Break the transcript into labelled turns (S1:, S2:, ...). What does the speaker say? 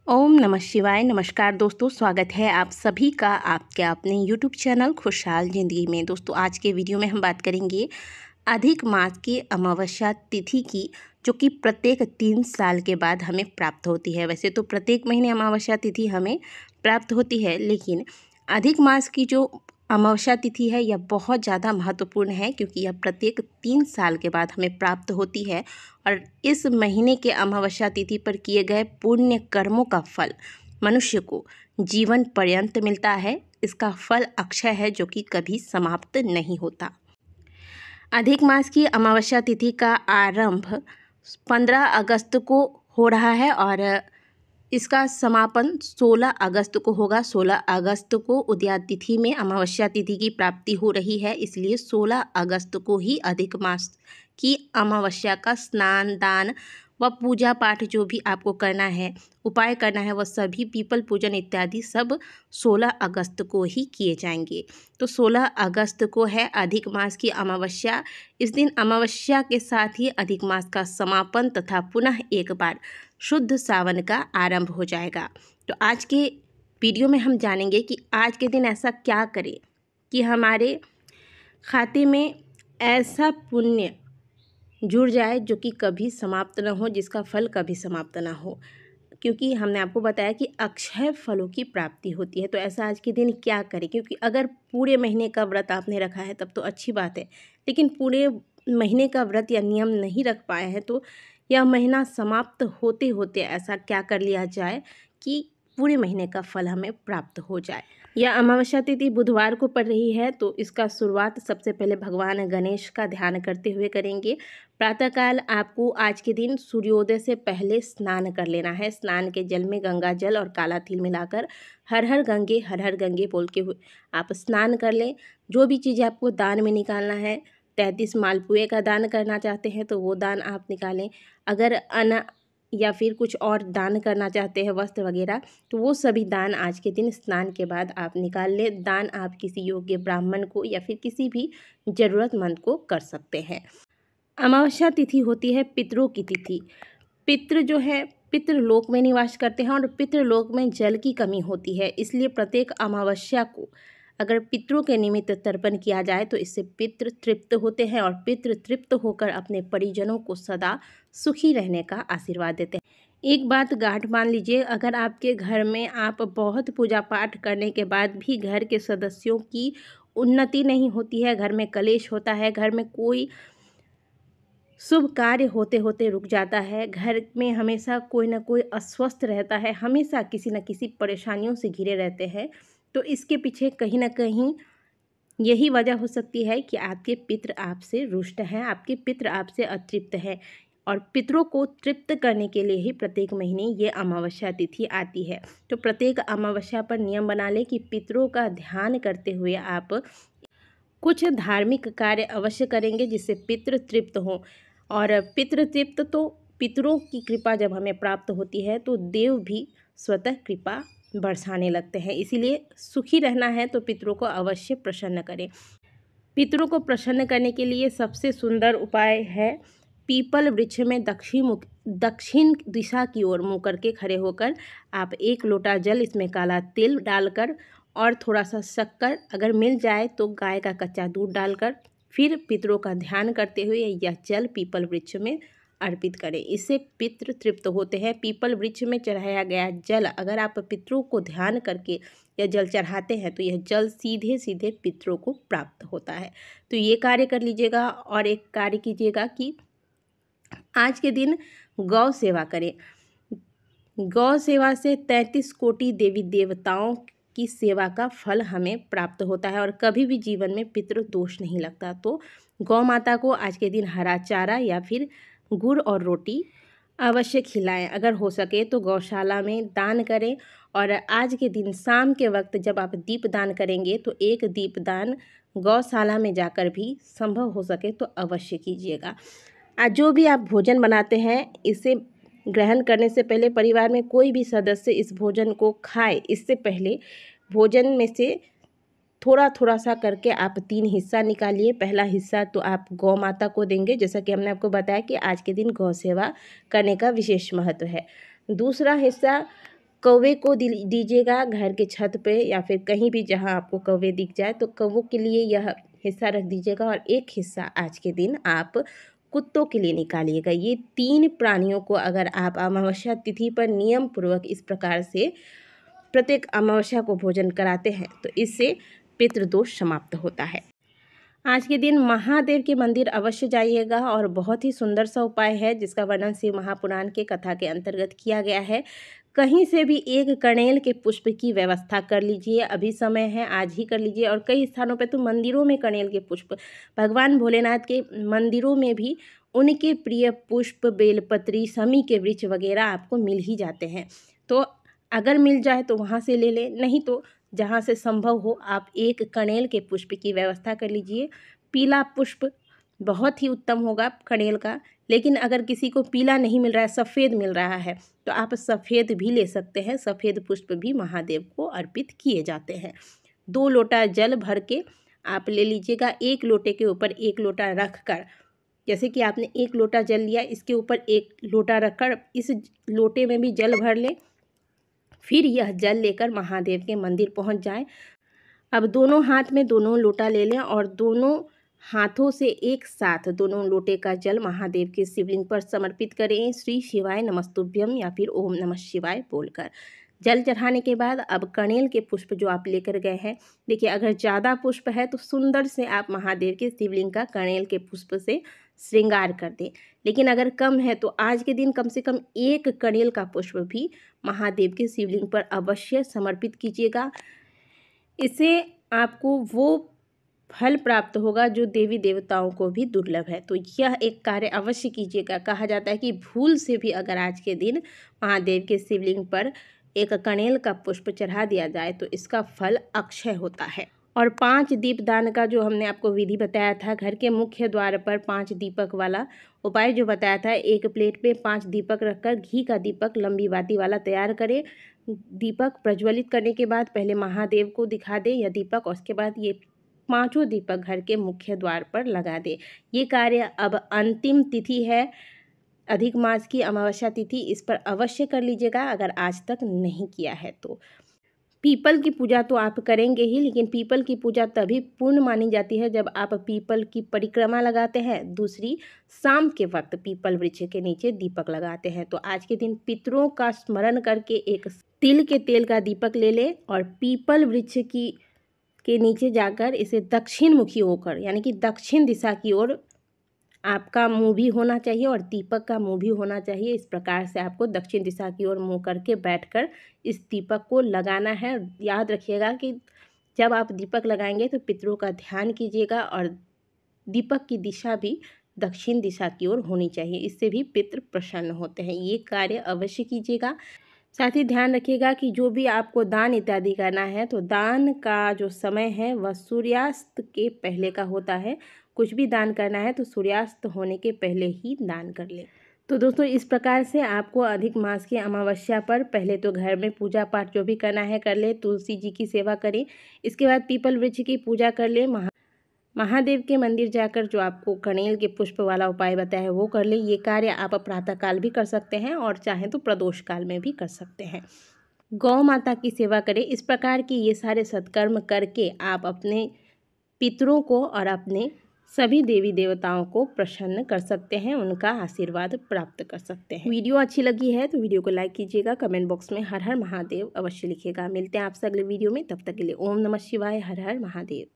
S1: ओम नमः शिवाय। नमस्कार दोस्तों, स्वागत है आप सभी का आपके अपने यूट्यूब चैनल खुशहाल ज़िंदगी में। दोस्तों, आज के वीडियो में हम बात करेंगे अधिक मास की अमावस्या तिथि की, जो कि प्रत्येक 3 साल के बाद हमें प्राप्त होती है। वैसे तो प्रत्येक महीने अमावस्या तिथि हमें प्राप्त होती है, लेकिन अधिक मास की जो अमावस्या तिथि है यह बहुत ज़्यादा महत्वपूर्ण है, क्योंकि यह प्रत्येक 3 साल के बाद हमें प्राप्त होती है। और इस महीने के अमावस्या तिथि पर किए गए पुण्य कर्मों का फल मनुष्य को जीवन पर्यंत मिलता है। इसका फल अक्षय है, जो कि कभी समाप्त नहीं होता। अधिक मास की अमावस्या तिथि का आरंभ 15 अगस्त को हो रहा है और इसका समापन 16 अगस्त को होगा। 16 अगस्त को उदया तिथि में अमावस्या तिथि की प्राप्ति हो रही है, इसलिए 16 अगस्त को ही अधिक मास की अमावस्या का स्नान, दान व पूजा पाठ जो भी आपको करना है, उपाय करना है, वह सभी पीपल पूजन इत्यादि सब 16 अगस्त को ही किए जाएंगे। तो 16 अगस्त को है अधिक मास की अमावस्या। इस दिन अमावस्या के साथ ही अधिक मास का समापन तथा पुनः एक बार शुद्ध सावन का आरंभ हो जाएगा। तो आज के वीडियो में हम जानेंगे कि आज के दिन ऐसा क्या करें कि हमारे खाते में ऐसा पुण्य जुड़ जाए जो कि कभी समाप्त न हो, जिसका फल कभी समाप्त ना हो। क्योंकि हमने आपको बताया कि अक्षय फलों की प्राप्ति होती है। तो ऐसा आज के दिन क्या करें, क्योंकि अगर पूरे महीने का व्रत आपने रखा है तब तो अच्छी बात है, लेकिन पूरे महीने का व्रत या नियम नहीं रख पाए हैं तो यह महीना समाप्त होते होते ऐसा क्या कर लिया जाए कि पूरे महीने का फल हमें प्राप्त हो जाए। यह अमावस्या तिथि बुधवार को पड़ रही है, तो इसका शुरुआत सबसे पहले भगवान गणेश का ध्यान करते हुए करेंगे। प्रातःकाल आपको आज के दिन सूर्योदय से पहले स्नान कर लेना है। स्नान के जल में गंगा जल और काला तिल मिलाकर हर हर गंगे बोल के आप स्नान कर लें। जो भी चीज़ें आपको दान में निकालना है, 33 मालपुए का दान करना चाहते हैं तो वो दान आप निकालें। अगर अन्न या फिर कुछ और दान करना चाहते हैं, वस्त्र वगैरह, तो वो सभी दान आज के दिन स्नान के बाद आप निकाल लें। दान आप किसी योग्य ब्राह्मण को या फिर किसी भी ज़रूरतमंद को कर सकते हैं। अमावस्या तिथि होती है पितरों की तिथि। पितृ जो है पितृलोक में निवास करते हैं और पितृलोक में जल की कमी होती है, इसलिए प्रत्येक अमावस्या को अगर पितरों के निमित्त तर्पण किया जाए तो इससे पितृ तृप्त होते हैं और पितृ तृप्त होकर अपने परिजनों को सदा सुखी रहने का आशीर्वाद देते हैं। एक बात गांठ मान लीजिए, अगर आपके घर में आप बहुत पूजा पाठ करने के बाद भी घर के सदस्यों की उन्नति नहीं होती है, घर में कलेश होता है, घर में कोई शुभ कार्य होते होते रुक जाता है, घर में हमेशा कोई ना कोई अस्वस्थ रहता है, हमेशा किसी न किसी परेशानियों से घिरे रहते हैं, तो इसके पीछे कहीं ना कहीं यही वजह हो सकती है कि आपके पितृ आपसे रुष्ट हैं, आपके पितृ आपसे अतृप्त हैं। और पितरों को तृप्त करने के लिए ही प्रत्येक महीने ये अमावस्या तिथि आती है। तो प्रत्येक अमावस्या पर नियम बना लें कि पितरों का ध्यान करते हुए आप कुछ धार्मिक कार्य अवश्य करेंगे जिससे पितृ तृप्त हों। और पितृ तृप्त तो पितरों की कृपा जब हमें प्राप्त होती है तो देव भी स्वतः कृपा बरसाने लगते हैं। इसीलिए सुखी रहना है तो पितरों को अवश्य प्रसन्न करें। पितरों को प्रसन्न करने के लिए सबसे सुंदर उपाय है पीपल वृक्ष में दक्षिण दिशा की ओर मुँह करके खड़े होकर आप 1 लोटा जल, इसमें काला तिल डालकर और थोड़ा सा शक्कर, अगर मिल जाए तो गाय का कच्चा दूध डालकर, फिर पितरों का ध्यान करते हुए यह जल पीपल वृक्ष में अर्पित करें। इससे पितृ तृप्त होते हैं। पीपल वृक्ष में चढ़ाया गया जल, अगर आप पितरों को ध्यान करके यह जल चढ़ाते हैं तो यह जल सीधे सीधे पितरों को प्राप्त होता है। तो ये कार्य कर लीजिएगा। और एक कार्य कीजिएगा कि आज के दिन गौ सेवा करें। गौ सेवा से 33 कोटि देवी देवताओं की सेवा का फल हमें प्राप्त होता है और कभी भी जीवन में पितृ दोष नहीं लगता। तो गौ माता को आज के दिन हरा चारा या फिर गुड़ और रोटी अवश्य खिलाएं। अगर हो सके तो गौशाला में दान करें। और आज के दिन शाम के वक्त जब आप दीप दान करेंगे तो एक दीप दान गौशाला में जाकर भी संभव हो सके तो अवश्य कीजिएगा। आज जो भी आप भोजन बनाते हैं, इसे ग्रहण करने से पहले परिवार में कोई भी सदस्य इस भोजन को खाए, इससे पहले भोजन में से थोड़ा थोड़ा सा करके आप 3 हिस्सा निकालिए। पहला हिस्सा तो आप गौ माता को देंगे, जैसा कि हमने आपको बताया कि आज के दिन गौ सेवा करने का विशेष महत्व है। दूसरा हिस्सा कौवे को दीजिएगा घर के छत पे या फिर कहीं भी जहाँ आपको कौवे दिख जाए, तो कौवों के लिए यह हिस्सा रख दीजिएगा और एक हिस्सा आज के दिन आप कुत्तों के लिए निकालिएगा। ये 3 प्राणियों को अगर आप अमावस्या तिथि पर नियम पूर्वक इस प्रकार से प्रत्येक अमावस्या को भोजन कराते हैं तो इससे पितृदोष समाप्त होता है। आज के दिन महादेव के मंदिर अवश्य जाइएगा और बहुत ही सुंदर सा उपाय है जिसका वर्णन शिव महापुराण के कथा के अंतर्गत किया गया है। कहीं से भी एक कनेल के पुष्प की व्यवस्था कर लीजिए, अभी समय है, आज ही कर लीजिए। और कई स्थानों पे तो मंदिरों में कनेल के पुष्प, भगवान भोलेनाथ के मंदिरों में भी उनके प्रिय पुष्प, बेलपत्री, शमी के वृक्ष वगैरह आपको मिल ही जाते हैं। तो अगर मिल जाए तो वहाँ से ले लें, नहीं तो जहाँ से संभव हो आप एक कनेल के पुष्प की व्यवस्था कर लीजिए। पीला पुष्प बहुत ही उत्तम होगा कनेल का, लेकिन अगर किसी को पीला नहीं मिल रहा है, सफ़ेद मिल रहा है, तो आप सफ़ेद भी ले सकते हैं। सफ़ेद पुष्प भी महादेव को अर्पित किए जाते हैं। 2 लोटा जल भर के आप ले लीजिएगा। 1 लोटे के ऊपर 1 लोटा रख कर, जैसे कि आपने 1 लोटा जल लिया, इसके ऊपर 1 लोटा रखकर इस लोटे में भी जल भर लें। फिर यह जल लेकर महादेव के मंदिर पहुंच जाएं। अब दोनों हाथ में दोनों लोटा ले लें और दोनों हाथों से एक साथ दोनों लोटे का जल महादेव के शिवलिंग पर समर्पित करें। श्री शिवाय नमस्तुभ्यम या फिर ओम नमः शिवाय बोलकर जल चढ़ाने के बाद अब कनेल के पुष्प जो आप लेकर गए हैं, देखिए अगर ज़्यादा पुष्प है तो सुंदर से आप महादेव के शिवलिंग का कनेल के पुष्प से श्रृंगार कर दें। लेकिन अगर कम है तो आज के दिन कम से कम 1 कनेल का पुष्प भी महादेव के शिवलिंग पर अवश्य समर्पित कीजिएगा। इससे आपको वो फल प्राप्त होगा जो देवी देवताओं को भी दुर्लभ है। तो यह एक कार्य अवश्य कीजिएगा। कहा जाता है कि भूल से भी अगर आज के दिन महादेव के शिवलिंग पर एक कनेल का पुष्प चढ़ा दिया जाए तो इसका फल अक्षय होता है। और 5 दीपदान का जो हमने आपको विधि बताया था, घर के मुख्य द्वार पर 5 दीपक वाला उपाय जो बताया था, एक प्लेट पे 5 दीपक रखकर घी का दीपक लंबी बाती वाला तैयार करें। दीपक प्रज्वलित करने के बाद पहले महादेव को दिखा दें यह दीपक, और उसके बाद ये 5 दीपक घर के मुख्य द्वार पर लगा दें। ये कार्य अब अंतिम तिथि है, अधिक मास की अमावस्या तिथि, इस पर अवश्य कर लीजिएगा अगर आज तक नहीं किया है तो। पीपल की पूजा तो आप करेंगे ही, लेकिन पीपल की पूजा तभी पूर्ण मानी जाती है जब आप पीपल की परिक्रमा लगाते हैं। दूसरी, शाम के वक्त पीपल वृक्ष के नीचे दीपक लगाते हैं। तो आज के दिन पितरों का स्मरण करके एक तिल के तेल का दीपक ले लें और पीपल वृक्ष के नीचे जाकर इसे दक्षिण मुखी होकर, यानी कि दक्षिण दिशा की ओर आपका मुंह भी होना चाहिए और दीपक का मुंह भी होना चाहिए। इस प्रकार से आपको दक्षिण दिशा की ओर मुंह करके बैठकर इस दीपक को लगाना है। याद रखिएगा कि जब आप दीपक लगाएंगे तो पितरों का ध्यान कीजिएगा और दीपक की दिशा भी दक्षिण दिशा की ओर होनी चाहिए, इससे भी पितृ प्रसन्न होते हैं। ये कार्य अवश्य कीजिएगा। साथ ही ध्यान रखिएगा कि जो भी आपको दान इत्यादि करना है तो दान का जो समय है वह सूर्यास्त के पहले का होता है। कुछ भी दान करना है तो सूर्यास्त होने के पहले ही दान कर लें। तो दोस्तों इस प्रकार से आपको अधिक मास की अमावस्या पर पहले तो घर में पूजा पाठ जो भी करना है कर ले, तुलसी जी की सेवा करें, इसके बाद पीपल वृक्ष की पूजा कर ले, महादेव के मंदिर जाकर जो आपको कनेल के पुष्प वाला उपाय बताया है वो कर ले। ये कार्य आप प्रातःकाल भी कर सकते हैं और चाहें तो प्रदोष काल में भी कर सकते हैं। गौ माता की सेवा करें। इस प्रकार की ये सारे सत्कर्म करके आप अपने पितरों को और अपने सभी देवी देवताओं को प्रसन्न कर सकते हैं, उनका आशीर्वाद प्राप्त कर सकते हैं। वीडियो अच्छी लगी है तो वीडियो को लाइक कीजिएगा, कमेंट बॉक्स में हर हर महादेव अवश्य लिखिएगा। मिलते हैं आपसे अगले वीडियो में, तब तक के लिए ओम नमः शिवाय, हर हर महादेव।